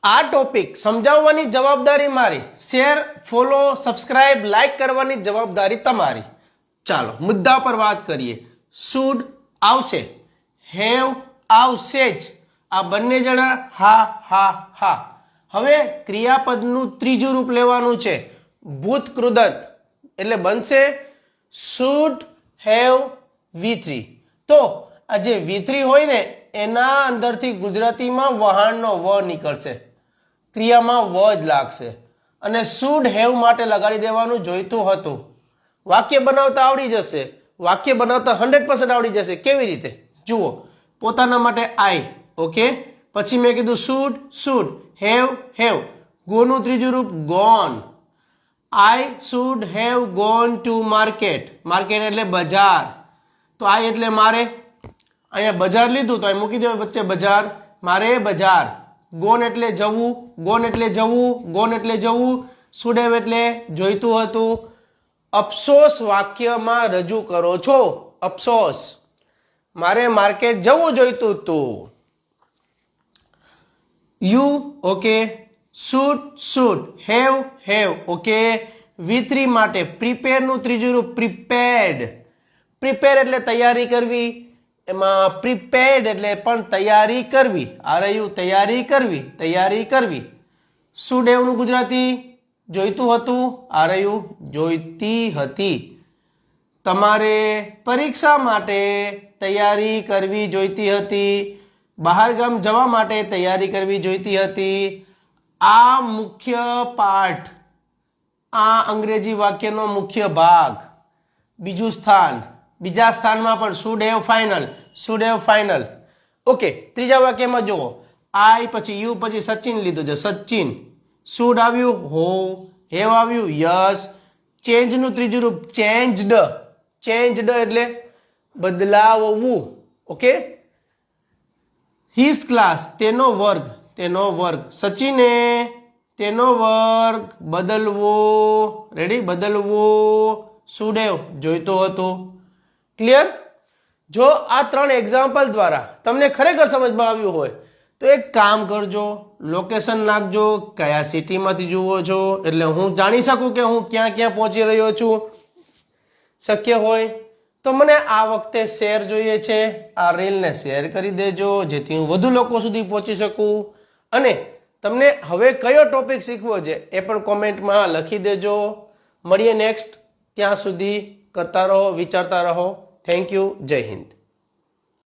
આ ટોપિક સમજાવવાની જવાબદારી મારી, શેર, ફોલો, સબસ્ક્રાઇબ, લાઈક કરવાની જવાબદારી તમારી. ચાલો મુદ્દા પર વાત કરીએ. શુડ આવશે, હેવ આવશે જ. આ બંને જણા હા હા હા. હવે ક્રિયાપદનું ત્રીજું રૂપ લેવાનું છે, ભૂત કૃદંત, એટલે બનશે શુડ હેવ V3. તો આ જે V3 હોય ને એના અંદરથી ગુજરાતીમાં વહાણનો વ નીકળશે, ક્રિયામાં વ જ લાગશે અને શુડ હેવ માટે લગાડી દેવાનું જોઈતું હતું. વાક્ય બનાવતા આવડી જશે, વાક્ય બનાવતા 100% આવડી જશે. કેવી રીતે જુઓ, પોતાના માટે આઈ, ઓકે, પછી મેં કીધું શુડ શુડ, હેવ હેવ, ગોનું ત્રીજું રૂપ gone. I should have gone to market. Market એટલે બજાર, તો આઈ એટલે મારે, અહીંયા બજાર લીધું તો અહીં મૂકી દેવું વચ્ચે બજાર, મારે બજાર. ગોન એટલે જવું, ગોન એટલે જવું, ગોન એટલે જવું. શુડ હેવ એટલે જોઈતું હતું. અફસોસ વાક્યમાં રજૂ કરો છો. અફસોસ, મારે માર્કેટ જવું જોઈતું હતું. You, okay, should should, have have, okay. V3 માટે પ્રિપેર નું ત્રીજું રૂપ પ્રિપેર્ડ. પ્રિપેર એટલે તૈયારી કરવી, એમાં પ્રિપેર્ડ એટલે પણ તૈયારી કરવી. આ રહ્યું તૈયારી કરવી, તૈયારી કરવી. શુડ હેવ નું ગુજરાતી જોઈતું હતું, આ રહ્યું જોઈતી હતી. તમારે પરીક્ષા માટે તૈયારી કરવી જોઈતી હતી. બહાર ગામ જવા માટે તૈયારી કરવી જોઈતી હતી. આ મુખ્ય પાઠ, આ અંગ્રેજી વાક્યનો મુખ્ય ભાગ, બીજું સ્થાન, બીજા સ્થાનમાં પણ should have final, should have final. Okay, ત્રીજા વાક્યમાં જુઓ, આઈ પછી યુ પછી સચિન લીધું છે, સચિન. શુડ આવ્યું હો, હેવ આવ્યું યસ. ચેન્જ નું ત્રીજું રૂપ ચેન્જડ. ચેન્જડ એટલે બદલાવવું, ઓકે. હિઝ ક્લાસ તેનો વર્ગ, તેનો વર્ગ. સચિને તેનો વર્ગ બદલવો, રેડી, બદલવો. શુડ હેવ જોઈતો હતો. ક્લિયર? જો આ 3 એક્ઝામ્પલ દ્વારા તમને ખરેખર સમજમાં આવ્યું હોય તો એક કામ કરજો, લોકેશન નાખજો, કયા સિટીમાંથી જુઓ છો, એટલે હું જાણી શકું કે હું ક્યાં ક્યાં પહોંચી રહ્યો છું. શક્ય હોય તો મને આ વખતે શેર જોઈએ છે, આ રીલને શેર કરી દેજો જેથી હું વધુ લોકો સુધી પહોંચી શકું. અને તમને હવે કયો ટોપિક શીખવો છે એ પણ કોમેન્ટમાં લખી દેજો. મળીએ નેક્સ્ટ. ત્યાં સુધી કરતા રહો, વિચારતા રહો. Thank you. જય હિન્દ.